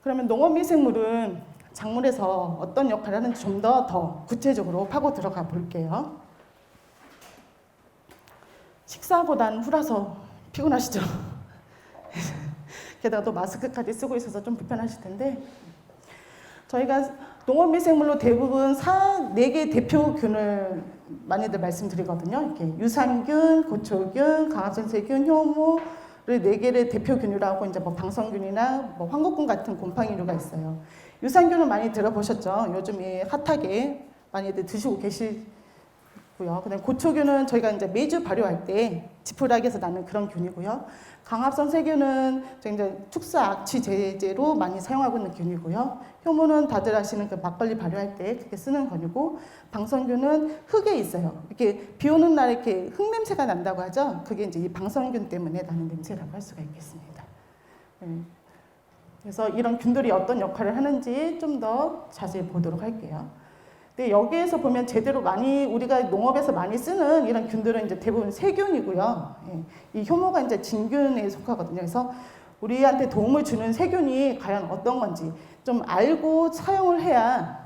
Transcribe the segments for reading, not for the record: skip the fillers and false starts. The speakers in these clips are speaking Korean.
그러면 농업미생물은 작물에서 어떤 역할을 하는지 좀 더 구체적으로 파고 들어가 볼게요. 식사보단 후라서 피곤하시죠? 게다가 또 마스크까지 쓰고 있어서 좀 불편하실 텐데, 저희가 농업미생물로 대부분 4개 대표균을 많이들 말씀드리거든요. 이렇게 유산균, 고초균, 강합선세균, 효모를 4개를 대표균이라고 이제 뭐 방성균이나 뭐 황곡균 같은 곰팡이류가 있어요. 유산균은 많이 들어보셨죠? 요즘에 핫하게 많이들 드시고 계시고요. 그다음에 고초균은 저희가 이제 매주 발효할 때 지푸라기에서 나는 그런 균이고요. 강합선세균은 이제 축사 악취 제제로 많이 사용하고 있는 균이고요. 효모는 다들 아시는 그 막걸리 발효할 때 그렇게 쓰는 균이고, 방성균은 흙에 있어요. 이렇게 비 오는 날 이렇게 흙 냄새가 난다고 하죠. 그게 이제 이 방성균 때문에 나는 냄새라고 할 수가 있겠습니다. 그래서 이런 균들이 어떤 역할을 하는지 좀 더 자세히 보도록 할게요. 근데 여기에서 보면 제대로 많이 우리가 농업에서 많이 쓰는 이런 균들은 이제 대부분 세균이고요. 이 효모가 이제 진균에 속하거든요. 그래서 우리한테 도움을 주는 세균이 과연 어떤 건지 좀 알고 사용을 해야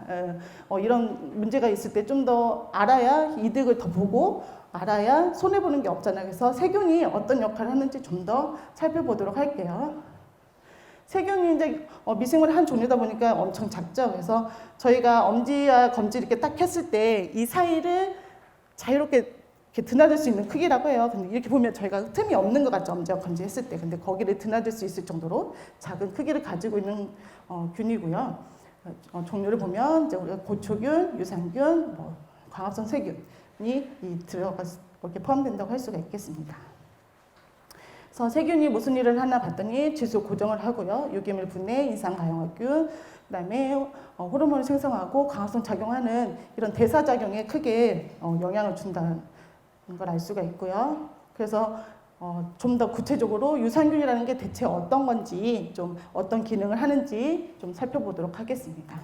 이런 문제가 있을 때 좀 더 알아야 이득을 더 보고 알아야 손해보는 게 없잖아요. 그래서 세균이 어떤 역할을 하는지 좀 더 살펴보도록 할게요. 세균이 이제 미생물의 한 종류다 보니까 엄청 작죠. 그래서 저희가 엄지와 검지 이렇게 딱 했을 때 이 사이를 자유롭게 이렇게 드나들 수 있는 크기라고 해요. 근데 이렇게 보면 저희가 틈이 없는 것 같죠. 엄지와 검지 했을 때. 근데 거기를 드나들 수 있을 정도로 작은 크기를 가지고 있는 균이고요. 종류를 보면 이제 우리가 고초균, 유산균, 뭐 광합성 세균이 들어가 이렇게 포함된다고 할 수가 있겠습니다. 그래서 세균이 무슨 일을 하나 봤더니 지수 고정을 하고요. 유기물 분해, 인상 가용학균, 그다음에 호르몬을 생성하고 강화성 작용하는 이런 대사작용에 크게 영향을 준다는 걸 알 수가 있고요. 그래서 좀 더 구체적으로 유산균이라는 게 대체 어떤 건지, 좀 어떤 기능을 하는지 좀 살펴보도록 하겠습니다.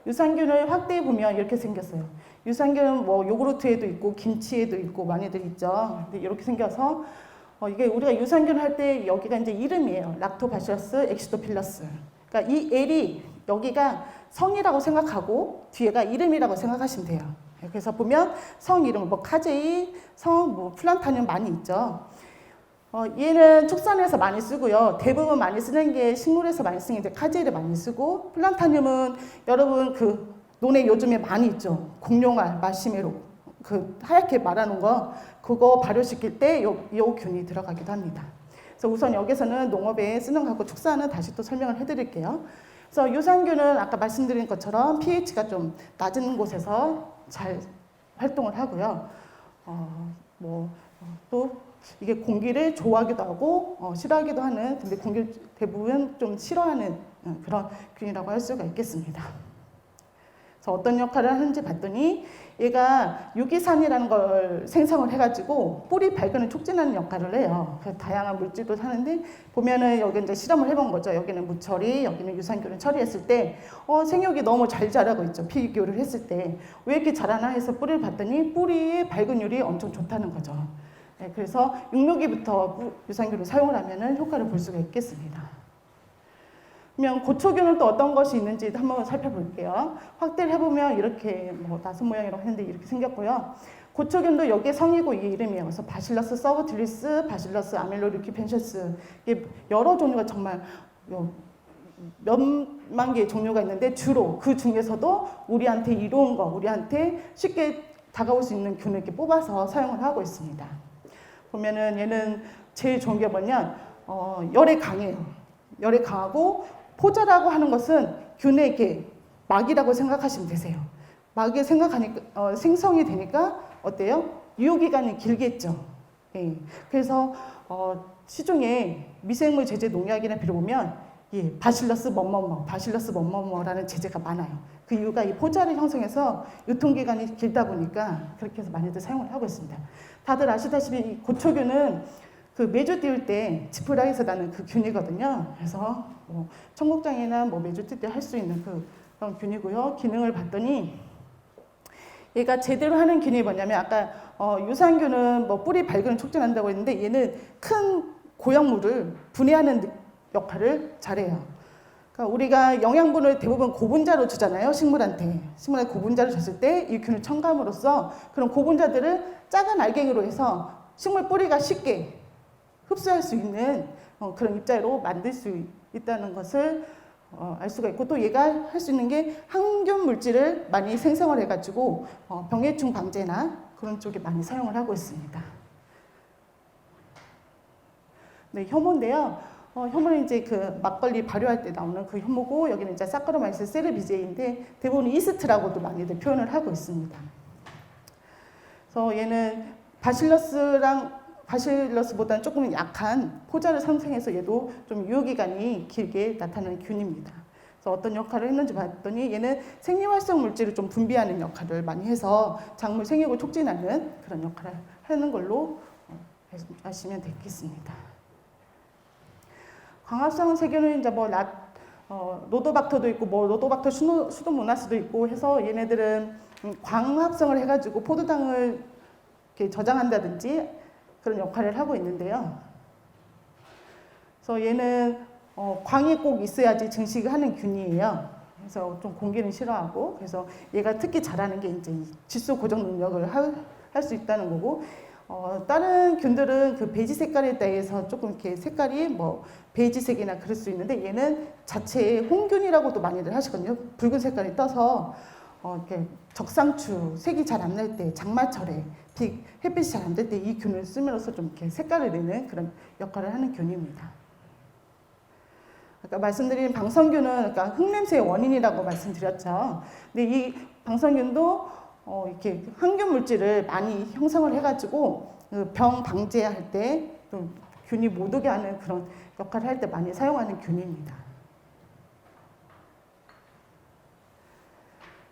유산균을 확대해 보면 이렇게 생겼어요. 유산균은 뭐 요구르트에도 있고 김치에도 있고 많이들 있죠. 근데 이렇게 생겨서 이게 우리가 유산균을 할 때 여기가 이제 이름이에요. 락토바시러스 엑시도필러스. 그러니까 이 L이 여기가 성이라고 생각하고 뒤에가 이름이라고 생각하시면 돼요. 그래서 보면 성 이름, 뭐 카제이, 성, 뭐 플란타늄 많이 있죠. 얘는 축산에서 많이 쓰고요. 대부분 많이 쓰는 게 식물에서 많이 쓰는 게 카제이를 많이 쓰고, 플란타늄은 여러분 그 논에 요즘에 많이 있죠. 공룡알, 마시메로. 그 하얗게 말하는 거, 그거 발효시킬 때 요 균이 들어가기도 합니다. 그래서 우선 여기서는 농업에 쓰는 거하고 축사는 다시 또 설명을 해드릴게요. 그래서 유산균은 아까 말씀드린 것처럼 pH가 좀 낮은 곳에서 잘 활동을 하고요. 또 이게 공기를 좋아하기도 하고 싫어하기도 하는, 근데 공기를 대부분 좀 싫어하는 그런 균이라고 할 수가 있겠습니다. 그래서 어떤 역할을 하는지 봤더니 얘가 유기산이라는 걸 생성을 해가지고 뿌리 발근을 촉진하는 역할을 해요. 그래서 다양한 물질도 하는데 보면은 여기 이제 실험을 해본 거죠. 여기는 무처리, 여기는 유산균을 처리했을 때 생육이 너무 잘 자라고 있죠. 비교를 했을 때 왜 이렇게 자라나 해서 뿌리를 봤더니 뿌리의 발근율이 엄청 좋다는 거죠. 네, 그래서 6묘기부터 유산균을 사용을 하면은 효과를 볼 수가 있겠습니다. 그러면 고초균은 또 어떤 것이 있는지 한번 살펴볼게요. 확대를 해보면 이렇게 뭐 나선 모양이라고 했는데 이렇게 생겼고요. 고초균도 여기에 성이고 이게 이름이에요. 그래서 바실러스 서브틸리스, 바실러스 아밀로리퀴펜셔스, 이게 여러 종류가 정말 몇만 개의 종류가 있는데 주로 그 중에서도 우리한테 이로운 거, 우리한테 쉽게 다가올 수 있는 균을 이렇게 뽑아서 사용을 하고 있습니다. 보면은 얘는 제일 좋은 게 뭐냐, 열에 강해요. 열에 강하고 포자라고 하는 것은 균의 이렇게 막이라고 생각하시면 되세요. 막이 생각하니까 생성이 되니까 어때요? 유효기간이 길겠죠. 예. 그래서 시중에 미생물 제제 농약이나 빌어보면 바실러스 뭐뭐뭐, 바실러스 뭐뭐뭐라는 제제가 많아요. 그 이유가 이 포자를 형성해서 유통기간이 길다 보니까 그렇게 해서 많이들 사용을 하고 있습니다. 다들 아시다시피 이 고초균은 그 메주 띄울 때 지푸라기에서 나는 그 균이거든요. 그래서 청국장이나 메주 띄울 때 할 수 있는 그런 균이고요. 기능을 봤더니 얘가 제대로 하는 균이 뭐냐면 아까 유산균은 뿌리 발근을 촉진한다고 했는데 얘는 큰 고형물을 분해하는 역할을 잘해요. 그러니까 우리가 영양분을 대부분 고분자로 주잖아요. 식물한테 고분자를 줬을 때 이 균을 첨가함으로써 그런 고분자들을 작은 알갱이로 해서 식물 뿌리가 쉽게 흡수할 수 있는 그런 입자로 만들 수 있다는 것을 알 수가 있고, 또 얘가 할 수 있는 게 항균 물질을 많이 생성을 해가지고 병해충 방제나 그런 쪽에 많이 사용을 하고 있습니다. 네, 효모인데요. 효모는 이제 그 막걸리 발효할 때 나오는 그 효모고, 여기는 이제 사카로마이스 세르비제인데 대부분 이스트라고도 많이들 표현을 하고 있습니다. 그래서 얘는 바실러스보다는 조금 약한 포자를 상승해서 얘도 좀 유효기간이 길게 나타나는 균입니다. 그래서 어떤 역할을 했는지 봤더니 얘는 생리활성 물질을 좀 분비하는 역할을 많이 해서 작물 생육을 촉진하는 그런 역할을 하는 걸로 아시면 되겠습니다. 광합성 세균은 이제 노도박터도 있고 노도박터 수도모나스도 있고 해서 얘네들은 광합성을 해가지고 포도당을 이렇게 저장한다든지 그런 역할을 하고 있는데요. 그래서 얘는 광이 꼭 있어야지 증식을 하는 균이에요. 그래서 좀 공기는 싫어하고, 그래서 얘가 특히 잘하는 게 이제 질소 고정 능력을 할 수 있다는 거고, 다른 균들은 그 베지 색깔에 대해서 조금 이렇게 색깔이 베이지색이나 그럴 수 있는데, 얘는 자체에 홍균이라고도 많이들 하시거든요. 붉은 색깔이 떠서 이렇게 적상추 색이 잘 안 날 때, 장마철에 햇빛이 잘 안 될 때 이 균을 쓰면서 좀 이렇게 색깔을 내는 그런 역할을 하는 균입니다. 아까 말씀드린 방성균은 그러니까 흙냄새의 원인이라고 말씀드렸죠. 근데 이 방성균도 이렇게 항균 물질을 많이 형성을 해가지고 병 방제할 때 좀 균이 못 오게 하는 그런 역할을 할 때 많이 사용하는 균입니다.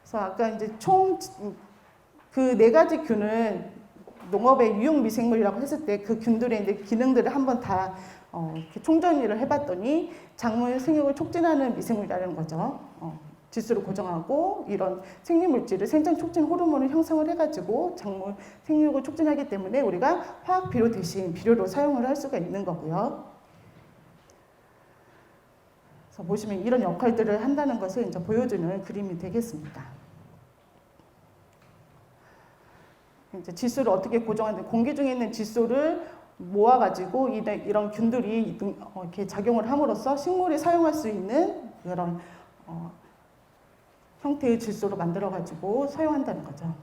그래서 아까 이제 총 그 4가지 균을 농업의 유용 미생물이라고 했을 때 그 균들의 이제 기능들을 한번 다 이렇게 총정리를 해봤더니 작물 생육을 촉진하는 미생물이라는 거죠. 질소를 고정하고 이런 생리물질을 생장 촉진 호르몬을 형성을 해가지고 작물 생육을 촉진하기 때문에 우리가 화학 비료 대신 비료로 사용을 할 수가 있는 거고요. 그래서 보시면 이런 역할들을 한다는 것을 이제 보여주는 그림이 되겠습니다. 이제 질소를 어떻게 고정하는지, 공기 중에 있는 질소를 모아가지고 이런 균들이 이렇게 작용을 함으로써 식물이 사용할 수 있는 그런 형태의 질소로 만들어가지고 사용한다는 거죠.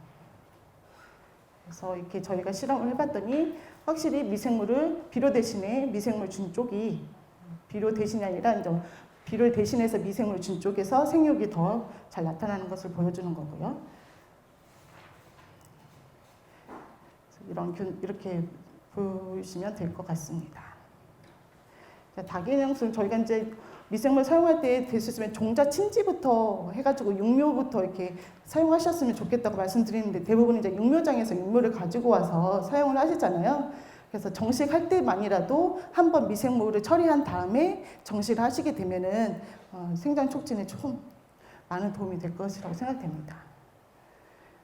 그래서 이렇게 저희가 실험을 해봤더니 확실히 미생물을 비료 대신에 미생물 준 쪽이, 비료 대신이 아니라 이제 비료를 대신해서 미생물 준 쪽에서 생육이 더 잘 나타나는 것을 보여주는 거고요. 이런 균 이렇게 보시면 될 것 같습니다. 다기능성 저희가 이제 미생물 사용할 때 될 수 있으면 종자 침지부터 해가지고 육묘부터 이렇게 사용하셨으면 좋겠다고 말씀드리는데, 대부분 이제 육묘장에서 육묘를 가지고 와서 사용을 하시잖아요. 그래서 정식할 때만이라도 한번 미생물을 처리한 다음에 정식을 하시게 되면은 생장 촉진에 조금 많은 도움이 될 것이라고 생각됩니다.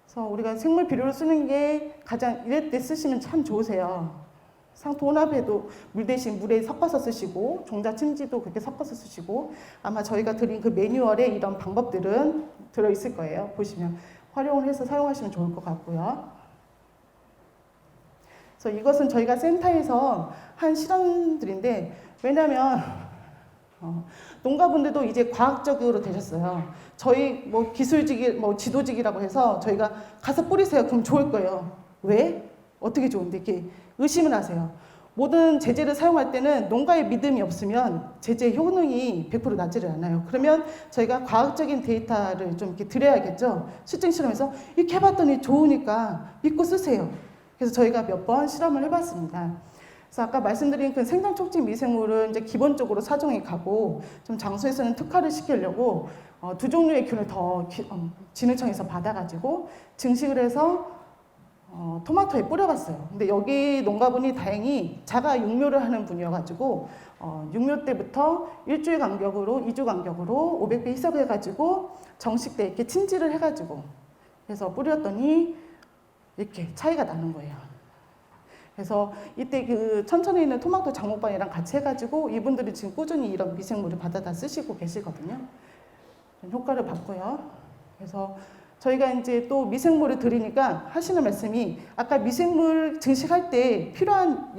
그래서 우리가 생물 비료를 쓰는 게 가장 이럴 때 쓰시면 참 좋으세요. 상토 혼합에도 물 대신 물에 섞어서 쓰시고, 종자 침지도 그렇게 섞어서 쓰시고, 아마 저희가 드린 그 매뉴얼에 이런 방법들은 들어있을 거예요. 보시면 활용을 해서 사용하시면 좋을 것 같고요. 그래서 이것은 저희가 센터에서 한 실험들인데, 왜냐하면 농가분들도 이제 과학적으로 되셨어요. 저희 기술직이 지도직이라고 해서 저희가 가서 뿌리세요. 그럼 좋을 거예요. 왜? 어떻게 좋은데? 이렇게 의심을 하세요. 모든 제재를 사용할 때는 농가의 믿음이 없으면 제재 효능이 100% 나지를 않아요. 그러면 저희가 과학적인 데이터를 좀 이렇게 드려야겠죠. 실증 실험에서 이렇게 해봤더니 좋으니까 믿고 쓰세요. 그래서 저희가 몇 번 실험을 해봤습니다. 그래서 아까 말씀드린 그 생장 촉진 미생물은 이제 기본적으로 사종에 가고, 좀 장소에서는 특화를 시키려고 2종류의 균을 더 진흥청에서 받아가지고 증식을 해서 토마토에 뿌려봤어요. 근데 여기 농가분이 다행히 자가 육묘를 하는 분이어가지고 육묘 때부터 일주일 간격으로 2주 간격으로 500배 희석해가지고 정식 때 이렇게 침지를 해가지고 해서 뿌렸더니 이렇게 차이가 나는 거예요. 그래서 이때 그 천천에 있는 토마토 작목반이랑 같이 해가지고 이분들이 지금 꾸준히 이런 미생물을 받아다 쓰시고 계시거든요. 효과를 봤고요. 그래서 저희가 이제 또 미생물을 드리니까 하시는 말씀이 아까 미생물 증식할 때 필요한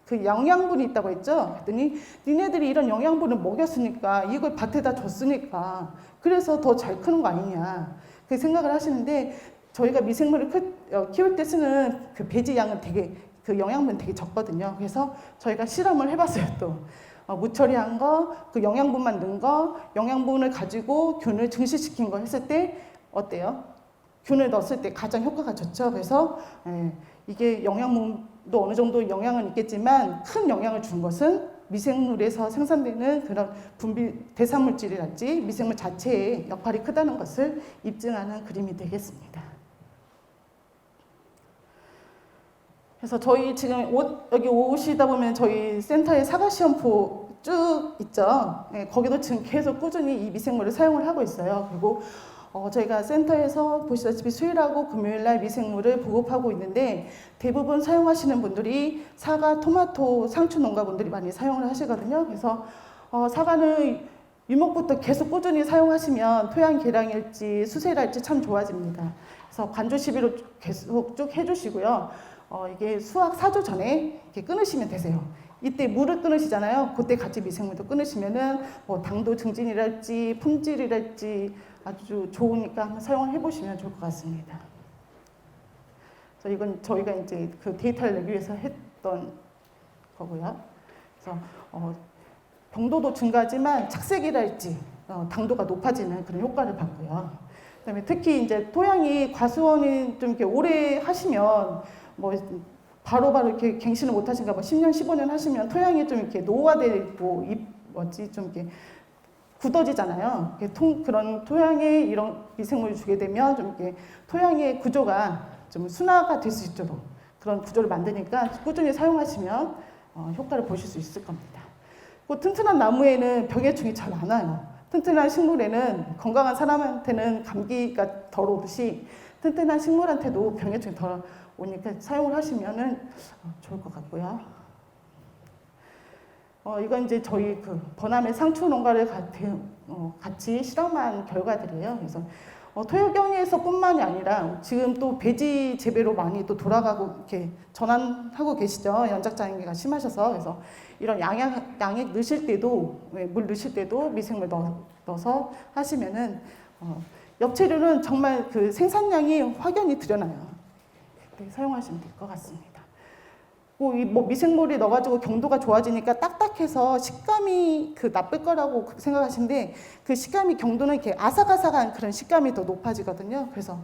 그 영양분이 있다고 했죠. 그랬더니 니네들이 이런 영양분을 먹였으니까 이걸 밭에다 줬으니까 그래서 더 잘 크는 거 아니냐 그 생각을 하시는데 저희가 미생물을 키울 때 쓰는 그 배지 양은 되게 그 영양분 되게 적거든요. 그래서 저희가 실험을 해봤어요. 또 무처리한 거, 그 영양분만 넣은 거, 영양분을 가지고 균을 증식시킨 거 했을 때 어때요? 균을 넣었을 때 가장 효과가 좋죠. 그래서 이게 영양분도 어느 정도 영향은 있겠지만 큰 영향을 준 것은 미생물에서 생산되는 그런 분비 대사물질이랄지 미생물 자체의 역할이 크다는 것을 입증하는 그림이 되겠습니다. 그래서 저희 지금 여기 오시다 보면 저희 센터에 사과시험포 쭉 있죠. 거기도 지금 계속 꾸준히 이 미생물을 사용을 하고 있어요. 그리고 저희가 센터에서 보시다시피 수요일하고 금요일날 미생물을 보급하고 있는데 대부분 사용하시는 분들이 사과, 토마토, 상추 농가분들이 많이 사용을 하시거든요. 그래서 사과는 유목부터 계속 꾸준히 사용하시면 토양 개량일지 수세랄지 참 좋아집니다. 그래서 관조 시비로 계속 쭉 해주시고요. 이게 수확 4주 전에 이렇게 끊으시면 되세요. 이때 물을 끊으시잖아요. 그때 같이 미생물도 끊으시면은 뭐 당도 증진이랄지 품질이랄지 아주 좋으니까 한번 사용을 해보시면 좋을 것 같습니다. 그래서 이건 저희가 이제 그 데이터를 내기 위해서 했던 거고요. 그래서 병도도 증가하지만 착색이랄지 당도가 높아지는 그런 효과를 봤고요. 그다음에 특히 이제 토양이 과수원이 좀 이렇게 오래 하시면 뭐 바로바로 이렇게 갱신을 못 하신가 뭐 10년, 15년 하시면 토양이 좀 이렇게 노화되고 좀 이렇게 굳어지잖아요. 그런 토양에 이런 미생물을 주게 되면 좀 이렇게 토양의 구조가 좀 순화가 될 수 있도록 그런 구조를 만드니까 꾸준히 사용하시면 효과를 보실 수 있을 겁니다. 그 튼튼한 나무에는 병해충이 잘 안 와요. 튼튼한 식물에는 건강한 사람한테는 감기가 덜 오듯이 튼튼한 식물한테도 병해충이 덜 오니까 사용을 하시면은 좋을 것 같고요. 이건 이제 저희 그 번암의 상추 농가를 같이 실험한 결과들이에요. 그래서 토양에서뿐만이 아니라 지금 또 배지 재배로 많이 또 돌아가고 이렇게 전환하고 계시죠. 연작장애가 심하셔서. 그래서 이런 양액 넣으실 때도 물 넣으실 때도 미생물 넣어서 하시면은 엽채류는 정말 그 생산량이 확연히 늘어나요. 그때 사용하시면 될 것 같습니다. 뭐 미생물이 넣어가지고 경도가 좋아지니까 딱딱해서 식감이 나쁠 거라고 생각하시는데 그 식감이 경도는 이렇게 아삭아삭한 그런 식감이 더 높아지거든요. 그래서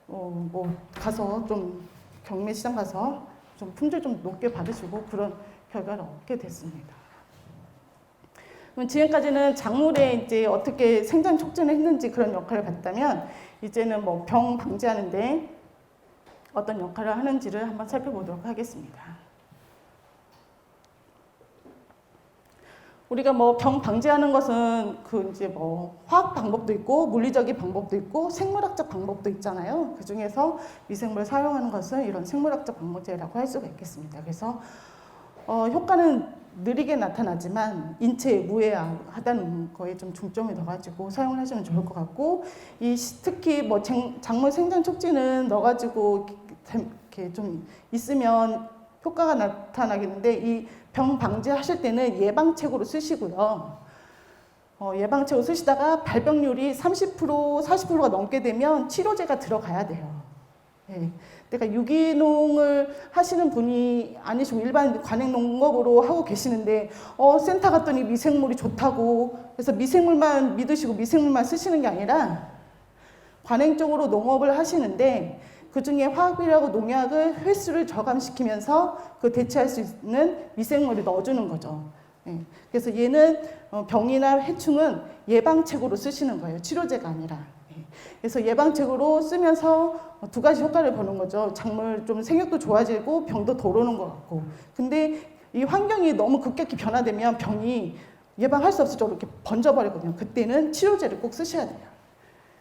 뭐 가서 좀 경매 시장 가서 좀 품질 좀 높게 받으시고 그런 결과를 얻게 됐습니다. 그럼 지금까지는 작물에 이제 어떻게 생장 촉진을 했는지 그런 역할을 봤다면 이제는 뭐 병 방지하는데 어떤 역할을 하는지를 한번 살펴보도록 하겠습니다. 우리가 뭐 병 방지하는 것은 그 이제 뭐 화학 방법도 있고 물리적인 방법도 있고 생물학적 방법도 있잖아요. 그 중에서 미생물을 사용하는 것은 이런 생물학적 방법제라고 할 수가 있겠습니다. 그래서 효과는 느리게 나타나지만 인체에 무해하다는 거에 좀 중점을 둬가지고 사용을 하시면 좋을 것 같고 특히 뭐 작물 생장 촉진은 넣어가지고 이렇게 좀 있으면 효과가 나타나겠는데 이 병 방지하실 때는 예방책으로 쓰시고요. 예방책으로 쓰시다가 발병률이 30%, 40%가 넘게 되면 치료제가 들어가야 돼요. 예. 그러니까 유기농을 하시는 분이 아니시고 일반 관행농업으로 하고 계시는데 센터 갔더니 미생물이 좋다고 그래서 미생물만 믿으시고 미생물만 쓰시는 게 아니라 관행적으로 농업을 하시는데 그중에 화학비료하고 농약을 횟수를 저감시키면서 그 대체할 수 있는 미생물을 넣어주는 거죠. 예. 그래서 얘는 병이나 해충은 예방책으로 쓰시는 거예요. 치료제가 아니라. 예. 그래서 예방책으로 쓰면서 두 가지 효과를 보는 거죠. 작물 좀 생육도 좋아지고 병도 덜 오는 것 같고. 근데 이 환경이 너무 급격히 변화되면 병이 예방할 수 없을 정도로 이렇게 번져버리거든요. 그때는 치료제를 꼭 쓰셔야 돼요.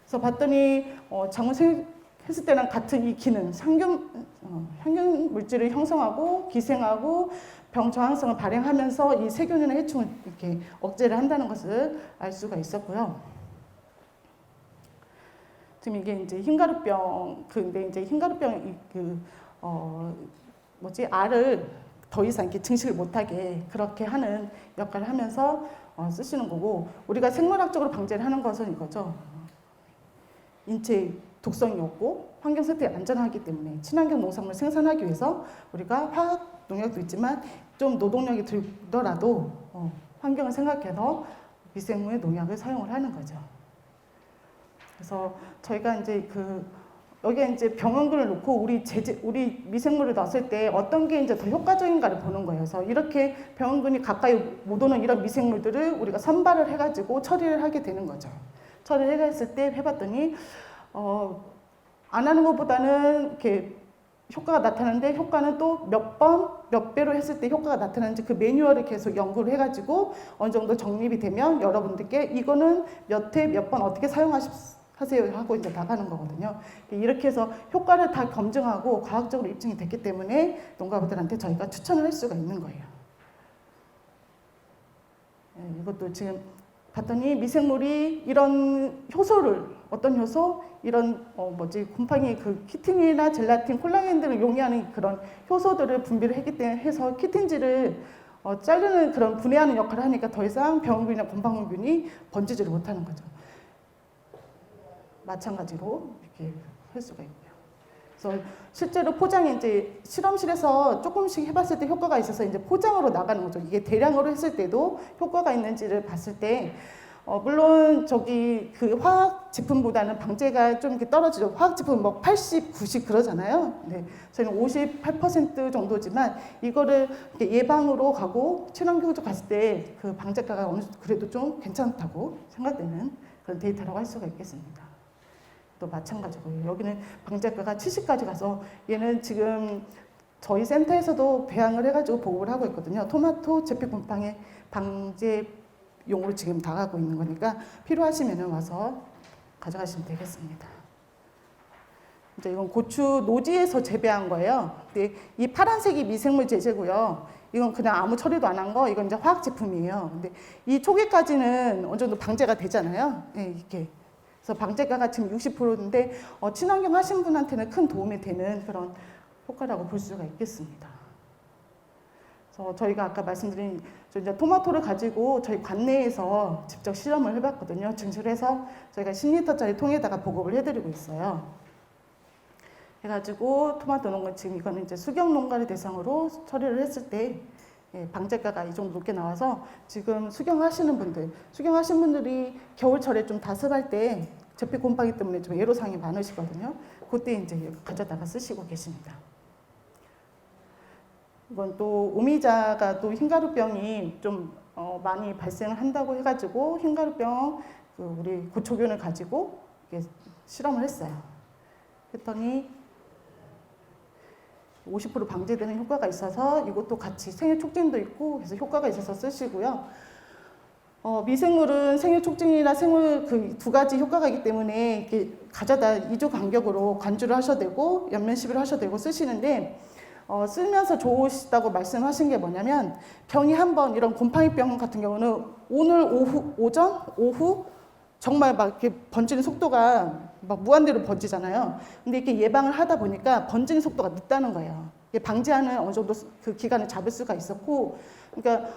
그래서 봤더니 작물 했을 때랑 같은 이 기능, 향균 물질을 형성하고 기생하고 병 저항성을 발행하면서 이 세균이나 해충을 이렇게 억제를 한다는 것을 알 수가 있었고요. 지금 이게 이제 흰가루병, 근데 이제 흰가루병 알을 더 이상 이렇게 증식을 못하게 그렇게 하는 역할을 하면서 쓰시는 거고, 우리가 생물학적으로 방제를 하는 것은 이거죠. 인체에 독성이 없고 환경 상태에 안전하기 때문에 친환경 농산물 생산하기 위해서 우리가 화학 농약도 있지만 좀 노동력이 들더라도 환경을 생각해서 미생물 농약을 사용을 하는 거죠. 그래서 저희가 이제 여기에 이제 병원군을 놓고 우리 미생물을 넣었을 때 어떤 게 이제 더 효과적인가를 보는 거예요. 그래서 이렇게 병원군이 가까이 못 오는 이런 미생물들을 우리가 선발을 해가지고 처리를 하게 되는 거죠. 처리를 했을 때 해봤더니 안 하는 것보다는 이렇게 효과가 나타나는데, 효과는 또 몇 배로 했을 때 효과가 나타나는지 그 매뉴얼을 계속 연구를 해가지고 어느 정도 정립이 되면 여러분들께 이거는 몇 회 몇 번 어떻게 사용하세요 하고 이제 나가는 거거든요. 이렇게 해서 효과를 다 검증하고 과학적으로 입증이 됐기 때문에 농가분들한테 저희가 추천을 할 수가 있는 거예요. 이것도 지금 봤더니 미생물이 이런 효소를, 어떤 효소? 이런 곰팡이 키틴이나 젤라틴, 콜라겐들을 용이하는 그런 효소들을 분비를 했기 때문에 해서 키틴지를 자르는 그런 분해하는 역할을 하니까 더 이상 병원균이나 곰팡이균이 번지지를 못하는 거죠. 마찬가지로 이렇게 할 수가 있고요. 그래서 실제로 포장이 이제 실험실에서 조금씩 해봤을 때 효과가 있어서 이제 포장으로 나가는 거죠. 이게 대량으로 했을 때도 효과가 있는지를 봤을 때, 물론 화학 제품보다는 방제가 좀 이렇게 떨어지죠. 화학 제품 80, 90 그러잖아요. 네, 저희는 58% 정도지만 이거를 예방으로 가고 친환경적으로 갔을 때 그 방제가가 그래도 좀 괜찮다고 생각되는 그런 데이터라고 할 수가 있겠습니다. 또 마찬가지고요. 여기는 방제가가 70까지 가서 얘는 지금 저희 센터에서도 배양을 해가지고 보급을 하고 있거든요. 토마토 재배 곰팡이 방제용으로 지금 나가고 있는 거니까 필요하시면 와서 가져가시면 되겠습니다. 이제 이건 고추 노지에서 재배한 거예요. 근데 이 파란색이 미생물 제제고요. 이건 그냥 아무 처리도 안 한 거, 이건 이제 화학 제품이에요. 근데 이 초기까지는 어느 정도 방제가 되잖아요. 네, 이렇게. 그래서 방제가가 지금 60%인데 친환경 하신 분한테는 큰 도움이 되는 그런 효과라고 볼 수가 있겠습니다. 그래서 저희가 아까 말씀드린 이제 토마토를 가지고 저희 관내에서 직접 실험을 해봤거든요. 증식을 해서 저희가 10리터짜리 통에다가 보급을 해드리고 있어요. 해가지고 토마토 농가, 지금 이거는 이제 수경 농가를 대상으로 처리를 했을 때 방제가가 이 정도 높게 나와서 지금 수경하신 분들이 겨울철에 좀 다습할 때 재배 곰팡이 때문에 좀 애로사항이 많으시거든요. 그때 이제 가져다가 쓰시고 계십니다. 이건 또 오미자가 또 흰가루병이 좀 많이 발생을 한다고 해가지고 흰가루병 우리 고초균을 가지고 실험을 했어요. 했더니 50% 방제되는 효과가 있어서 이것도 같이 생육 촉진도 있고 그래서 효과가 있어서 쓰시고요. 미생물은 생육 촉진이나 생물 두 가지 효과가 있기 때문에 이렇게 가져다 2주 간격으로 관주를 하셔도 되고 연면 시비를 하셔도 되고 쓰시는데 쓰면서 좋으시다고 말씀하신 게 뭐냐면 병이 한번 이런 곰팡이병 같은 경우는 오늘 오전, 오후 정말 막 이렇게 번지는 속도가 막 무한대로 번지잖아요. 근데 이렇게 예방을 하다 보니까 번지는 속도가 늦다는 거예요. 방지하는 어느 정도 그 기간을 잡을 수가 있었고, 그러니까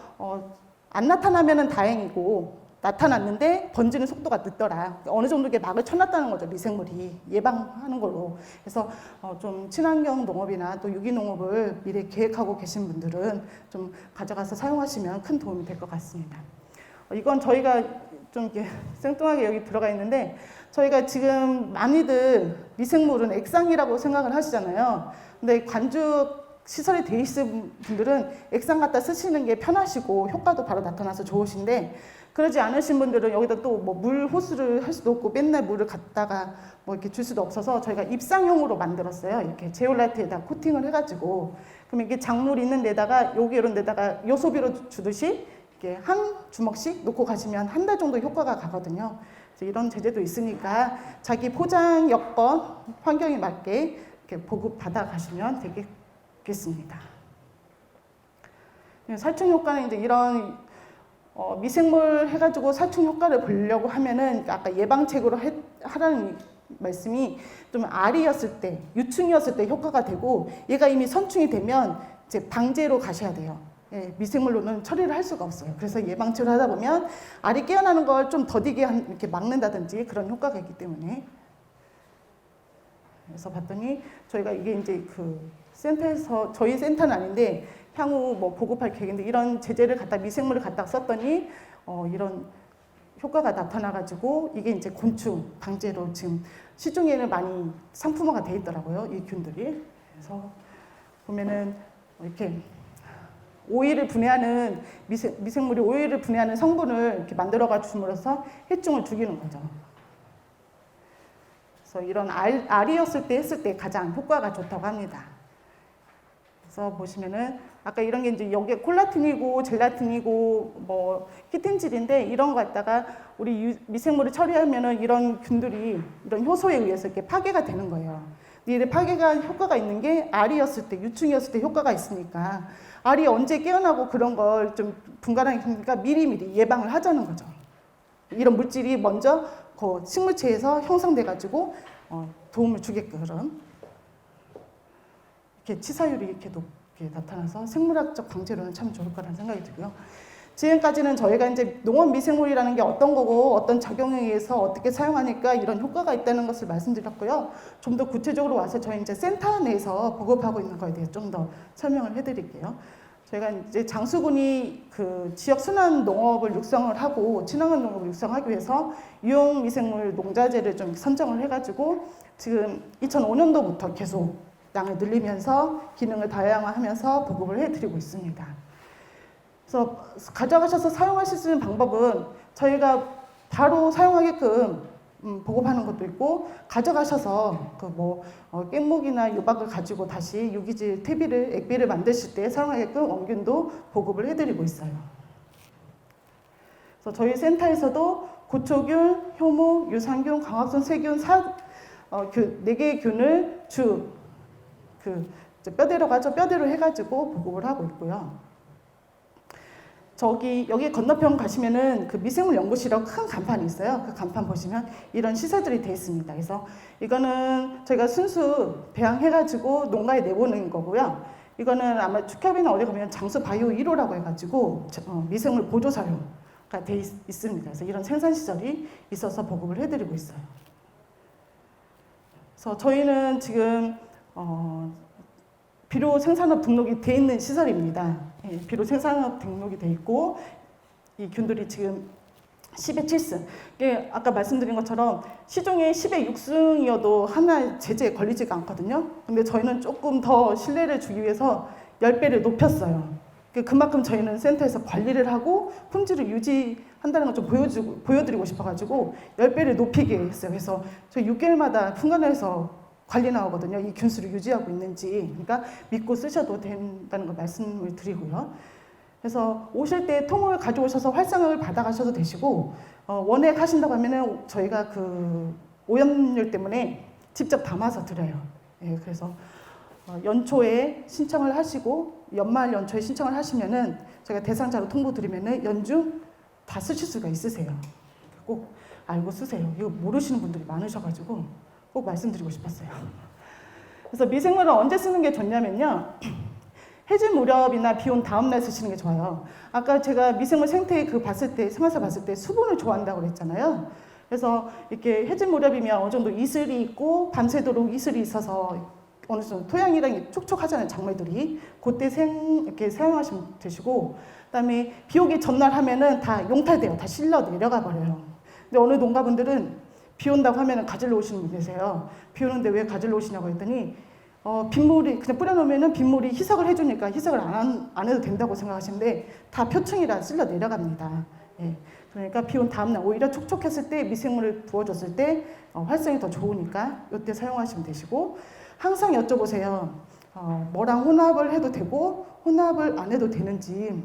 안 나타나면은 다행이고 나타났는데 번지는 속도가 늦더라. 어느 정도 이게 막을 쳐놨다는 거죠. 미생물이 예방하는 걸로. 그래서 좀 친환경 농업이나 또 유기농업을 미래 계획하고 계신 분들은 좀 가져가서 사용하시면 큰 도움이 될 것 같습니다. 이건 저희가 좀 이렇게 생뚱하게 여기 들어가 있는데 저희가 지금 많이들 미생물은 액상이라고 생각을 하시잖아요. 근데 관주 시설이 돼 있는 분들은 액상 갖다 쓰시는 게 편하시고 효과도 바로 나타나서 좋으신데 그러지 않으신 분들은 여기다 또 뭐 물 호스를 할 수도 없고 맨날 물을 갖다가 뭐 이렇게 줄 수도 없어서 저희가 입상용으로 만들었어요. 이렇게 제올라이트에다 코팅을 해가지고 그럼 이게 작물 있는 데다가 여기 이런 데다가 요소비로 주듯이 이렇게 한 주먹씩 놓고 가시면 한 달 정도 효과가 가거든요. 이런 제재도 있으니까 자기 포장 여건 환경에 맞게 이렇게 보급 받아 가시면 되겠습니다. 살충 효과는 이제 이런 미생물 해가지고 살충 효과를 보려고 하면은 아까 예방책으로 하라는 말씀이 좀 알이었을 때, 유충이었을 때 효과가 되고 얘가 이미 선충이 되면 이제 방제로 가셔야 돼요. 예, 미생물로는 처리를 할 수가 없어요. 그래서 예방책을 하다 보면 알이 깨어나는 걸 좀 더디게 이렇게 막는다든지 그런 효과가 있기 때문에. 그래서 봤더니 저희가 이게 이제 그 센터에서, 저희 센터는 아닌데 향후 뭐 보급할 계획인데 이런 제재를 갖다 미생물을 갖다 썼더니 이런 효과가 나타나가지고 이게 이제 곤충 방제로 지금 시중에는 많이 상품화가 돼 있더라고요. 이 균들이. 그래서 보면은 이렇게 오일을 분해하는 미생물이 오일을 분해하는 성분을 이렇게 만들어가 줌으로써 해충을 죽이는 거죠. 그래서 이런 알이었을 때 했을 때 가장 효과가 좋다고 합니다. 그래서 보시면은 아까 이런 게 이제 여기에 콜라틴이고 젤라틴이고 뭐 키틴질인데 이런 거 갖다가 우리 미생물을 처리하면은 이런 균들이 이런 효소에 의해서 이렇게 파괴가 되는 거예요. 근데 이 파괴가 효과가 있는 게 알이었을 때, 유충이었을 때 효과가 있으니까 알이 언제 깨어나고 그런 걸 좀 분간하게 되니까 미리미리 예방을 하자는 거죠. 이런 물질이 먼저 그 식물체에서 형성돼가지고 도움을 주게끔 이렇게 치사율이 이렇게 높게 나타나서 생물학적 방제로는 참 좋을 거라는 생각이 들고요. 지금까지는 저희가 이제 농업 미생물이라는 게 어떤 거고 어떤 작용에 의해서 어떻게 사용하니까 이런 효과가 있다는 것을 말씀드렸고요. 좀 더 구체적으로 와서 저희 이제 센터 내에서 보급하고 있는 거에 대해 좀 더 설명을 해드릴게요. 저희가 이제 장수군이 그 지역 순환 농업을 육성을 하고 친환경 농업을 육성하기 위해서 유용 미생물 농자재를 좀 선정을 해가지고 지금 2005년도부터 계속 양을 늘리면서 기능을 다양화하면서 보급을 해드리고 있습니다. 그래서 가져가셔서 사용하실 수 있는 방법은 저희가 바로 사용하게끔 보급하는 것도 있고 가져가셔서 그 뭐 깻목이나 유박을 가지고 다시 유기질 퇴비를 액비를 만드실 때 사용하게끔 원균도 보급을 해드리고 있어요. 그래서 저희 센터에서도 고초균, 효모, 유산균, 광합성 세균 4개의 균을 뼈대로 가죠. 뼈대로 해가지고 보급을 하고 있고요. 여기 건너편 가시면은 그 미생물 연구실이라고 큰 간판이 있어요. 그 간판 보시면 이런 시설들이 되어 있습니다. 그래서 이거는 저희가 순수 배양해가지고 농가에 내보는 거고요. 이거는 아마 축협이나 어디 가면 장수 바이오 1호라고 해가지고 미생물 보조사료가 되어 있습니다. 그래서 이런 생산 시설이 있어서 보급을 해드리고 있어요. 그래서 저희는 지금 비료 생산업 등록이 돼 있는 시설입니다. 예, 비료 생산업 등록이 돼 있고 이 균들이 지금 10의 7승. 아까 말씀드린 것처럼 시중에 10의 6승이어도 하나 제재에 걸리지가 않거든요. 근데 저희는 조금 더 신뢰를 주기 위해서 10배를 높였어요. 그만큼 저희는 센터에서 관리를 하고 품질을 유지한다는 걸 좀 보여드리고 싶어가지고 10배를 높이게 했어요. 그래서 저희 6개월마다 품간에서 관리 나오거든요. 이 균수를 유지하고 있는지. 그러니까 믿고 쓰셔도 된다는 걸 말씀을 드리고요. 그래서 오실 때 통을 가져오셔서 활성을 받아가셔도 되시고 원액 하신다고 하면은 저희가 그 오염률 때문에 직접 담아서 드려요. 예, 그래서 연초에 신청을 하시고 연말 연초에 신청을 하시면은 저희가 대상자로 통보 드리면은 연중 다 쓰실 수가 있으세요. 꼭 알고 쓰세요. 이거 모르시는 분들이 많으셔가지고 꼭 말씀드리고 싶었어요. 그래서 미생물을 언제 쓰는 게 좋냐면요. 해질 무렵이나 비 온 다음 날 쓰시는 게 좋아요. 아까 제가 미생물 생태 생활사 봤을 때 수분을 좋아한다고 그랬잖아요. 그래서 이렇게 해질 무렵이면 어느 정도 이슬이 있고 밤새도록 이슬이 있어서 어느 정도 토양이랑 촉촉하잖아요, 작물들이. 그때 이렇게 사용하시면 되시고, 그다음에 비 오기 전날 하면은 다 용탈돼요. 다 실러 내려가 버려요. 근데 어느 농가분들은 비 온다고 하면은 가지러 오시는 분 계세요. 비 오는데 왜 가지러 오시냐고 했더니 빗물이 그냥 뿌려놓으면은 빗물이 희석을 해주니까 희석을 안 해도 된다고 생각하시는데 다 표층이라 쓸려 내려갑니다. 예. 그러니까 비 온 다음날 오히려 촉촉했을 때 미생물을 부어줬을 때 활성이 더 좋으니까 이때 사용하시면 되시고 항상 여쭤보세요. 뭐랑 혼합을 해도 되고 혼합을 안 해도 되는지.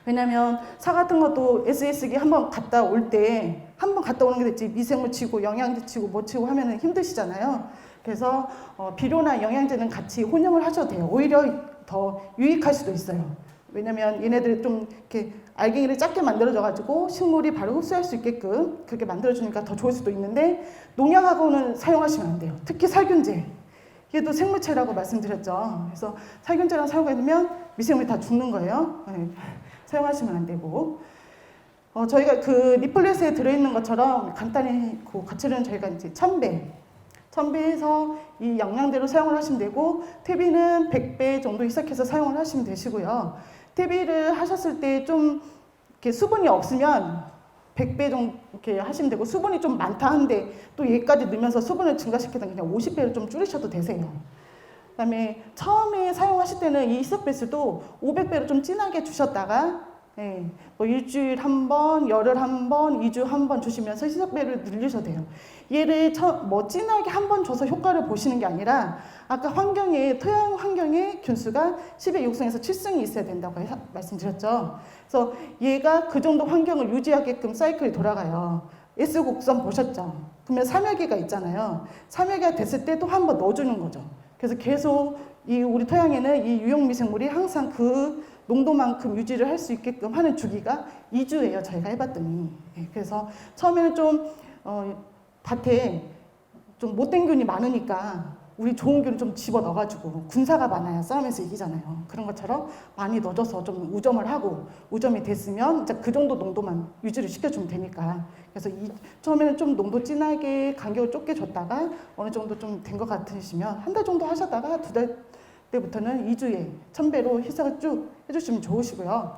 왜냐면 사 같은 것도 SS기 한번 갔다 올 때 한 번 갔다 오는 게 됐지 미생물 치고 영양제 치고 뭐 치고 하면은 힘드시잖아요. 그래서 비료나 영양제는 같이 혼용을 하셔도 돼요. 오히려 더 유익할 수도 있어요. 왜냐면 얘네들 좀 이렇게 알갱이를 작게 만들어져가지고 식물이 바로 흡수할 수 있게끔 그렇게 만들어주니까 더 좋을 수도 있는데 농약하고는 사용하시면 안 돼요. 특히 살균제. 얘도 생물체라고 말씀드렸죠. 그래서 살균제랑 사용하면 미생물이 다 죽는 거예요. 네. 사용하시면 안 되고. 저희가 그 리플렛에 들어있는 것처럼 간단히 그 가치는 저희가 이제 1000배에서 이 영양대로 사용을 하시면 되고, 퇴비는 100배 정도 희석해서 사용을 하시면 되시고요. 퇴비를 하셨을 때 좀 이렇게 수분이 없으면 100배 정도 이렇게 하시면 되고, 수분이 좀 많다 한데 또 얘까지 넣으면서 수분을 증가시키면 그냥 50배를 좀 줄이셔도 되세요. 그다음에 처음에 사용하실 때는 이 희석 배수도 500배로 좀 진하게 주셨다가 뭐 일주일 한 번, 열흘 한 번, 2주 한 번 주시면서 희석배를 늘리셔도 돼요. 얘를 뭐 진하게 한 번 줘서 효과를 보시는 게 아니라 아까 환경에 토양 환경에 균수가 10의 6승에서 7승이 있어야 된다고 말씀드렸죠. 그래서 얘가 그 정도 환경을 유지하게끔 사이클이 돌아가요. S곡선 보셨죠? 그러면 삼여기가 있잖아요. 삼여기가 됐을 때 또 한 번 넣어주는 거죠. 그래서 계속 이 우리 토양에는 이 유용미생물이 항상 그 농도만큼 유지를 할 수 있게끔 하는 주기가 2주예요. 저희가 해봤더니. 그래서 처음에는 좀 밭에 좀 못된 균이 많으니까 우리 좋은 균을 좀 집어 넣어가지고 군사가 많아야 싸우면서 이기잖아요. 그런 것처럼 많이 넣어줘서 좀 우점을 하고 우점이 됐으면 이제 그 정도 농도만 유지를 시켜주면 되니까. 그래서 처음에는 좀 농도 진하게 간격을 좁게 줬다가 어느 정도 좀 된 것 같으시면 한 달 정도 하셨다가 2달 때부터는 2주에 1000배로 희석을 쭉 해주시면 좋으시고요.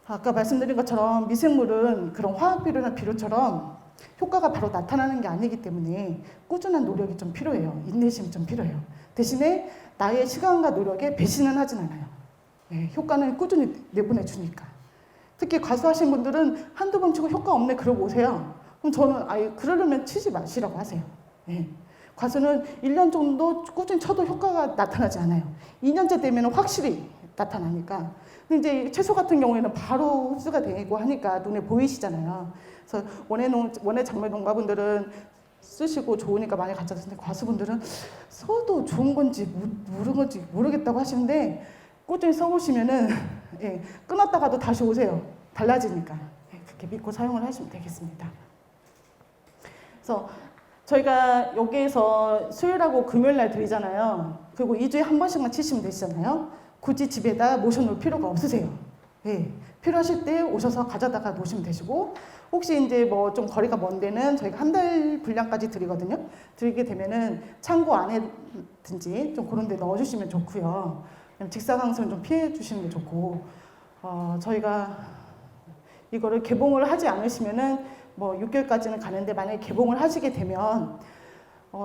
아까 말씀드린 것처럼 미생물은 그런 화학비료나 비료처럼 효과가 바로 나타나는 게 아니기 때문에 꾸준한 노력이 좀 필요해요. 인내심이 좀 필요해요. 대신에 나의 시간과 노력에 배신은 하진 않아요. 효과는 꾸준히 내보내주니까. 특히 과수하신 분들은 한두 번 치고 효과 없네 그러고 오세요. 그럼 저는 아예 그러려면 치지 마시라고 하세요. 과수는 1년 정도 꾸준히 쳐도 효과가 나타나지 않아요. 2년째 되면 확실히 나타나니까. 근데 이제 채소 같은 경우에는 바로 흡수가 되고 하니까 눈에 보이시잖아요. 그래서 원예 작물 농가분들은 쓰시고 좋으니까 많이 가져가시는데 과수분들은 써도 좋은 건지 모르는 건지 모르겠다고 하시는데 꾸준히 써보시면은 끊었다가도 다시 오세요. 달라지니까. 그렇게 믿고 사용을 하시면 되겠습니다. 그래서 저희가 여기에서 수요일하고 금요일날 드리잖아요. 그리고 2주에 한 번씩만 치시면 되시잖아요. 굳이 집에다 모셔놓을 필요가 없으세요. 필요하실 때 오셔서 가져다가 놓으시면 되시고, 혹시 이제 뭐 좀 거리가 먼 데는 저희가 한 달 분량까지 드리거든요. 드리게 되면은 창고 안에든지 좀 그런 데 넣어주시면 좋고요. 직사광선 좀 피해 주시는 게 좋고, 저희가 이거를 개봉을 하지 않으시면은 뭐 6개월까지는 가는데 만약에 개봉을 하시게 되면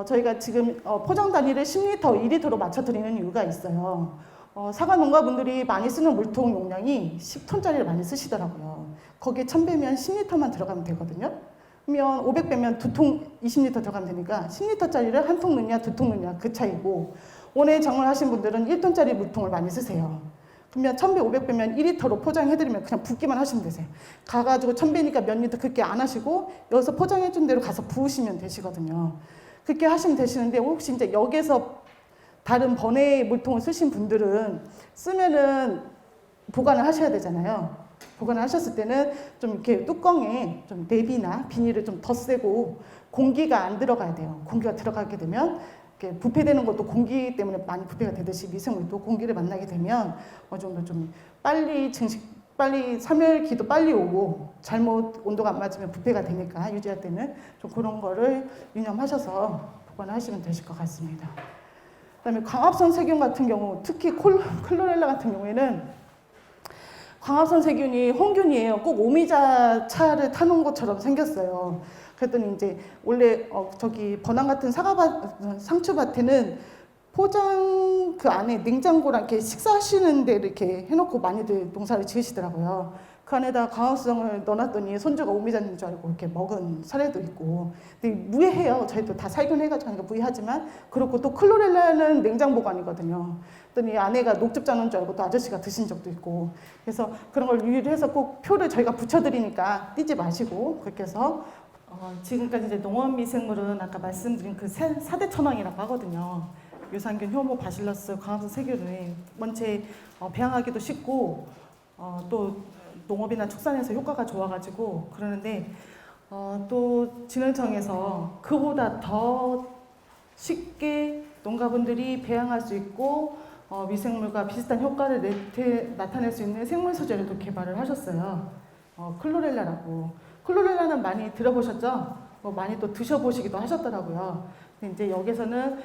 저희가 지금 포장 단위를 10리터, 2리터로 맞춰 드리는 이유가 있어요. 사과 농가분들이 많이 쓰는 물통 용량이 10톤짜리를 많이 쓰시더라고요. 거기에 1000배면 10리터만 들어가면 되거든요. 그러면 500배면 2통 20리터 들어가면 되니까 10리터짜리를 한 통 넣냐 2통 넣냐 그 차이고, 원예 작물 하신 분들은 1톤짜리 물통을 많이 쓰세요. 그러면 1000배 500배면 1리터로 포장해드리면 그냥 붓기만 하시면 되세요. 가가지고 1000배니까 몇 리터 그렇게 안 하시고 여기서 포장해준 대로 가서 부으시면 되시거든요. 그렇게 하시면 되시는데, 혹시 이제 여기서 다른 번외 물통을 쓰신 분들은 쓰면은 보관을 하셔야 되잖아요. 보관을 하셨을 때는 좀 이렇게 뚜껑에 좀 내비나 비닐을 좀 더 세고 공기가 안 들어가야 돼요. 공기가 들어가게 되면 이렇게 부패되는 것도 공기 때문에 많이 부패가 되듯이 미생물도 공기를 만나게 되면 어느 정도 좀 빨리 사멸기도 빨리 오고 잘못 온도가 안 맞으면 부패가 되니까 유지할 때는 좀 그런 거를 유념하셔서 보관하시면 되실 것 같습니다. 그다음에 광합성 세균 같은 경우, 특히 클로렐라 같은 경우에는 광합성 세균이 홍균이에요. 꼭 오미자 차를 타놓은 것처럼 생겼어요. 그랬더니 이제 원래 저기 번항 같은 상추밭에는 포장 그 안에 냉장고랑 이렇게 식사하시는 데 이렇게 해놓고 많이들 농사를 지으시더라고요. 그 안에다 광합성을 넣어놨더니 손주가 오미자인 줄 알고 이렇게 먹은 사례도 있고. 근데 무해해요. 저희도 다 살균해가지고 하니까 무해하지만. 그렇고 또 클로렐라는 냉장 보관이거든요. 그랬더니 아내가 녹즙자는 줄 알고 또 아저씨가 드신 적도 있고. 그래서 그런 걸 유의를 해서 꼭 표를 저희가 붙여드리니까 띄지 마시고 그렇게 해서 지금까지 이제 농업미생물은 아까 말씀드린 그 4대 천왕이라고 하거든요. 유산균, 효모, 바실러스, 광합성 세균을 원체 배양하기도 쉽고 또 농업이나 축산에서 효과가 좋아가지고 그러는데 또 진흥청에서 그보다 더 쉽게 농가분들이 배양할 수 있고 미생물과 비슷한 효과를 나타낼 수 있는 생물 소재를 또 개발을 하셨어요. 클로렐라라고. 클로렐라는 많이 들어보셨죠? 많이 또 드셔보시기도 하셨더라고요. 근데 이제 여기서는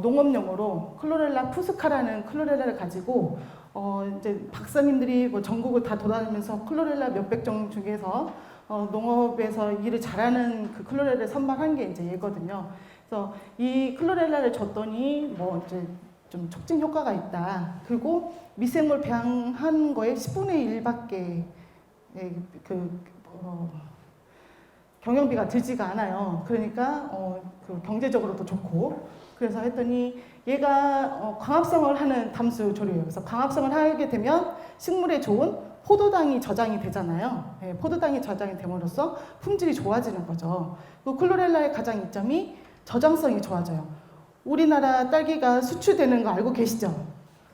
농업용으로 클로렐라 푸스카라는 클로렐라를 가지고 이제 박사님들이 뭐 전국을 다 돌아다니면서 클로렐라 몇백 종 중에서 농업에서 일을 잘하는 그 클로렐라를 선발한 게 이제 얘거든요. 그래서 이 클로렐라를 줬더니 뭐 이제 좀 촉진 효과가 있다. 그리고 미생물 배양한 거에 10분의 1밖에 경영비가 들지가 않아요. 그러니까 그 경제적으로도 좋고. 그래서 했더니 얘가 광합성을 하는 담수 조류예요. 그래서 광합성을 하게 되면 식물에 좋은 포도당이 저장이 되잖아요. 네, 포도당이 저장이 됨으로써 품질이 좋아지는 거죠. 그 클로렐라의 가장 이점이 저장성이 좋아져요. 우리나라 딸기가 수출되는 거 알고 계시죠?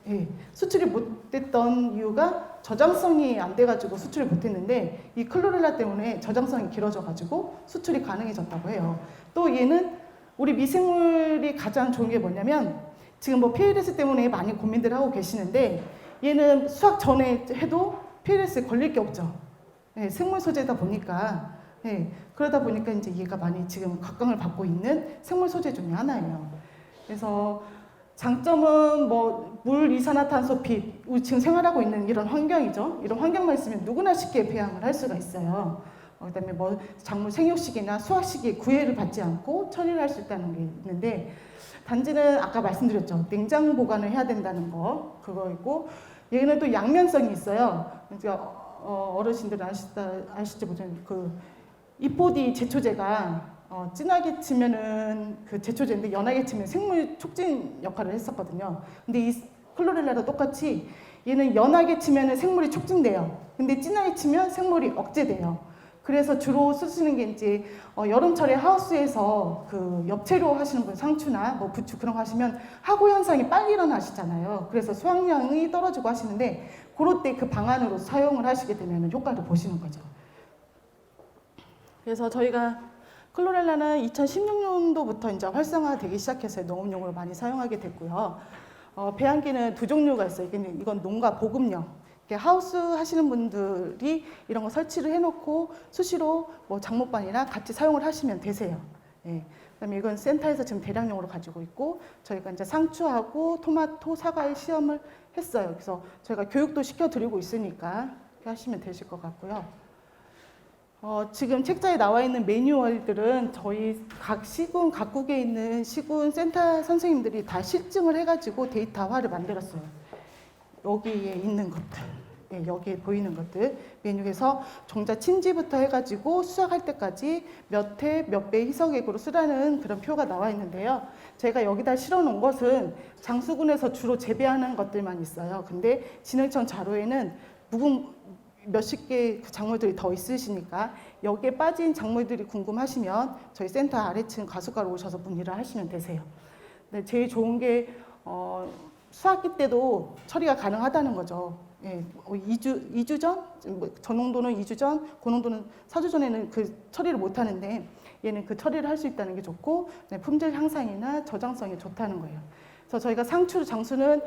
예, 수출이 못 됐던 이유가 저장성이 안 돼가지고 수출을 못 했는데 이 클로렐라 때문에 저장성이 길어져가지고 수출이 가능해졌다고 해요. 또 얘는 우리 미생물이 가장 좋은 게 뭐냐면 지금 뭐 PLS 때문에 많이 고민들 하고 계시는데 얘는 수확 전에 해도 PLS에 걸릴 게 없죠. 예, 생물 소재다 보니까 그러다 보니까 이제 얘가 많이 지금 각광을 받고 있는 생물 소재 중에 하나예요. 그래서 장점은 뭐 물, 이산화탄소, 빛, 우리 지금 생활하고 있는 이런 환경이죠. 이런 환경만 있으면 누구나 쉽게 배양을 할 수가 있어요. 그다음에 뭐 작물 생육 시기나 수확 시기에 구애를 받지 않고 처리를 할 수 있다는 게 있는데 단지는 아까 말씀드렸죠. 냉장 보관을 해야 된다는 거 그거 있고 얘는 또 양면성이 있어요. 그러니까 어르신들은 아실지 모르겠는데 그 이포디 제초제가 진하게 치면은 그 제초제인데 연하게 치면 생물 촉진 역할을 했었거든요. 근데 이 클로렐라도 똑같이 얘는 연하게 치면은 생물이 촉진돼요. 근데 진하게 치면 생물이 억제돼요. 그래서 주로 쓰시는 게 이제 여름철에 하우스에서 그 엽채로 하시는 분 상추나 뭐 부추 그런 거 하시면 하고 현상이 빨리 일어나시잖아요. 그래서 수확량이 떨어지고 하시는데 그럴 때 그 방안으로 사용을 하시게 되면 효과를 보시는 거죠. 그래서 저희가 클로렐라는 2016년도부터 이제 활성화되기 시작해서 농업용으로 많이 사용하게 됐고요. 배양기는 두 종류가 있어요. 이건 농가 보급용. 하우스 하시는 분들이 이런 거 설치를 해놓고 수시로 뭐 작목반이나 같이 사용을 하시면 되세요. 예. 그다음에 이건 센터에서 지금 대량용으로 가지고 있고 저희가 이제 상추하고 토마토, 사과의 시험을 했어요. 그래서 저희가 교육도 시켜드리고 있으니까 이렇게 하시면 되실 것 같고요. 지금 책자에 나와 있는 매뉴얼들은 저희 각 시군, 각국에 있는 시군 센터 선생님들이 다 실증을 해가지고 데이터화를 만들었어요. 여기에 있는 것들, 여기에 보이는 것들 메뉴에서 종자 침지부터 해가지고 수확할 때까지 몇 회, 몇 배 희석액으로 쓰라는 그런 표가 나와 있는데요. 제가 여기다 실어놓은 것은 장수군에서 주로 재배하는 것들만 있어요. 근데 진흥청 자료에는 몇십 개 작물들이 더 있으시니까 여기에 빠진 작물들이 궁금하시면 저희 센터 아래층 가수가로 오셔서 문의를 하시면 되세요. 근데 제일 좋은 게 수확기 때도 처리가 가능하다는 거죠. 예, 2주 전? 저 농도는 2주 전, 그 농도는 4주 전에는 그 처리를 못 하는데 얘는 그 처리를 할 수 있다는 게 좋고 품질 향상이나 저장성이 좋다는 거예요. 그래서 저희가 상추, 장수는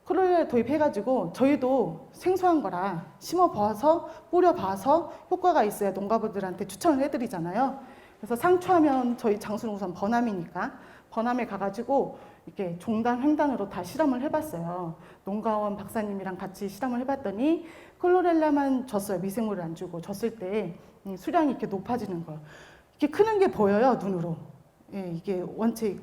클로렐라 도입해가지고 저희도 생소한 거라 심어봐서 뿌려봐서 효과가 있어야 농가분들한테 추천을 해드리잖아요. 그래서 상추하면 저희 장수는 우선 번암이니까 번암에 가가지고 이렇게 종단, 횡단으로 다 실험을 해봤어요. 농가원 박사님이랑 같이 실험을 해봤더니 클로렐라만 줬어요. 미생물을 안 주고 줬을 때 수량이 이렇게 높아지는 거예요. 이렇게 크는 게 보여요, 눈으로. 예, 이게 원체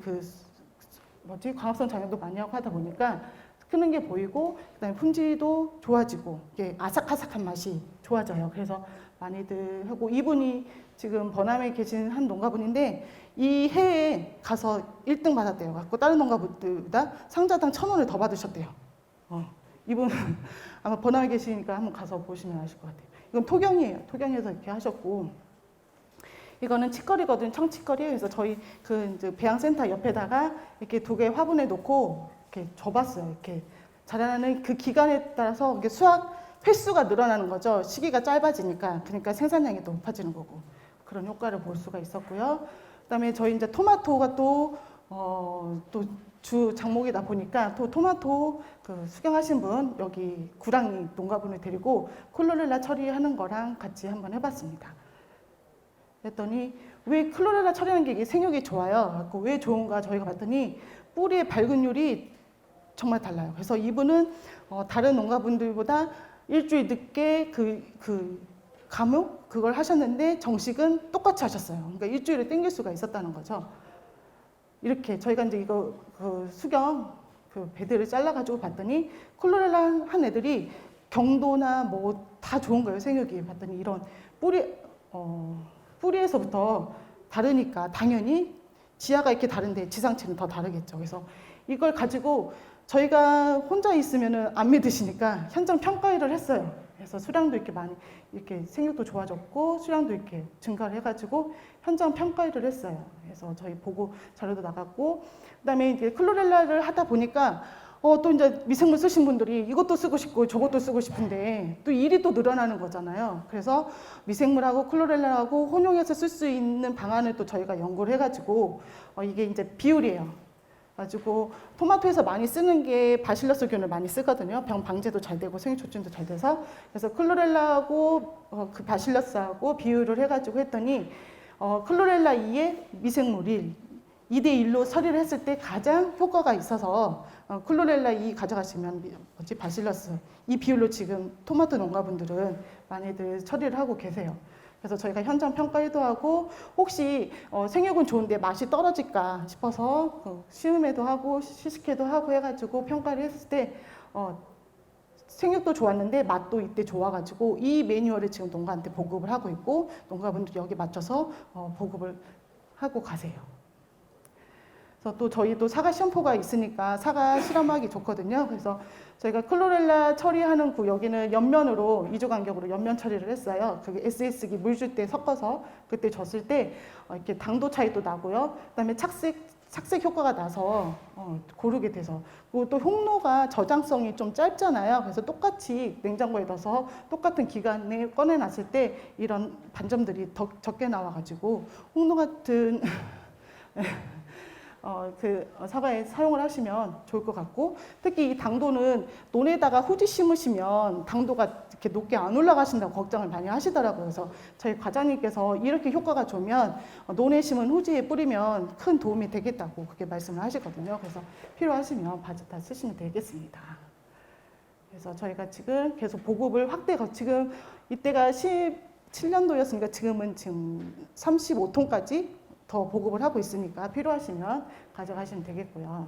광합성 작용도 많이 하고 하다 보니까 크는 게 보이고 그다음에 품질도 좋아지고 이게 아삭아삭한 맛이 좋아져요. 그래서 많이들 하고, 이분이 지금 버남에 계신 한 농가분인데 이 해에 가서 1등 받았대요. 갖고 다른 농가분들보다 상자당 1,000원을 더 받으셨대요. 이분 아마 버남에 계시니까 한번 가서 보시면 아실 것 같아요. 이건 토경이에요. 토경에서 이렇게 하셨고, 이거는 치거리거든, 청치거리예요. 그래서 저희 그 이제 배양센터 옆에다가 이렇게 2개 화분에 놓고 이렇게 줘봤어요. 이렇게 자라나는 그 기간에 따라서 이게 수확 횟수가 늘어나는 거죠. 시기가 짧아지니까. 그러니까 생산량이 또 높아지는 거고, 그런 효과를 볼 수가 있었고요. 그다음에 저희 이제 토마토가 또 주 장목이다 보니까 또 토마토 그 수경하신 분, 여기 구랑이 농가분을 데리고 클로렐라 처리하는 거랑 같이 한번 해봤습니다. 그랬더니 왜 클로렐라 처리하는 게 이게 생육이 좋아요. 왜 좋은가 저희가 봤더니 뿌리의 발근율이 정말 달라요. 그래서 이분은 다른 농가분들보다 일주일 늦게 그 감육 그걸 하셨는데 정식은 똑같이 하셨어요. 그러니까 일주일에 땡길 수가 있었다는 거죠. 이렇게 저희가 이제 이거 그 수경 그 배들을 잘라가지고 봤더니 클로렐라 한 애들이 경도나 뭐 다 좋은 거예요. 생육이 봤더니 이런 뿌리에서부터 다르니까 당연히 지하가 이렇게 다른데 지상체는 더 다르겠죠. 그래서 이걸 가지고 저희가 혼자 있으면은 안 믿으시니까 현장 평가일을 했어요. 그래서 수량도 이렇게 많이 이렇게 생육도 좋아졌고 수량도 이렇게 증가를 해가지고 현장 평가일을 했어요. 그래서 저희 보고 자료도 나갔고, 그다음에 이제 클로렐라를 하다 보니까 또 이제 미생물 쓰신 분들이 이것도 쓰고 싶고 저것도 쓰고 싶은데 또 일이 또 늘어나는 거잖아요. 그래서 미생물하고 클로렐라하고 혼용해서 쓸 수 있는 방안을 또 저희가 연구를 해가지고 이게 이제 비율이에요. 가지고 토마토에서 많이 쓰는 게 바실러스균을 많이 쓰거든요. 병 방제도 잘 되고 생육 촉진도 잘 돼서. 그래서 클로렐라하고 그 바실러스하고 비율을 해가지고 했더니 클로렐라 2에 미생물 1 2대 1로 처리를 했을 때 가장 효과가 있어서 클로렐라 2 가져가시면 바실러스 이 비율로 지금 토마토 농가분들은 많이들 처리를 하고 계세요. 그래서 저희가 현장 평가도 하고 혹시 생육은 좋은데 맛이 떨어질까 싶어서 시음회도 하고 시식회도 하고 해가지고 평가를 했을 때 생육도 좋았는데 맛도 이때 좋아가지고 이 매뉴얼을 지금 농가한테 보급을 하고 있고 농가분들이 여기 맞춰서 보급을 하고 가세요. 그래서 또 저희도 사과 시험포가 있으니까 사과 실험하기 좋거든요. 그래서 저희가 클로렐라 처리하는 여기는 옆면으로 2조 간격으로 옆면 처리를 했어요. 그게 SS기 물 줄 때 섞어서 그때 줬을 때 이렇게 당도 차이도 나고요. 그다음에 착색 효과가 나서 고르게 돼서, 그리고 또 홍로가 저장성이 좀 짧잖아요. 그래서 똑같이 냉장고에 넣어서 똑같은 기간에 꺼내놨을 때 이런 반점들이 더 적게 나와가지고 홍로 같은 사과에 사용을 하시면 좋을 것 같고, 특히 이 당도는 논에다가 후지 심으시면 당도가 이렇게 높게 안 올라가신다고 걱정을 많이 하시더라고요. 그래서 저희 과장님께서 이렇게 효과가 좋으면 논에 심은 후지에 뿌리면 큰 도움이 되겠다고 그렇게 말씀을 하시거든요. 그래서 필요하시면 바지타 쓰시면 되겠습니다. 그래서 저희가 지금 계속 보급을 지금 이때가 17년도였으니까 지금은 35톤까지 더 보급을 하고 있으니까 필요하시면 가져가시면 되겠고요.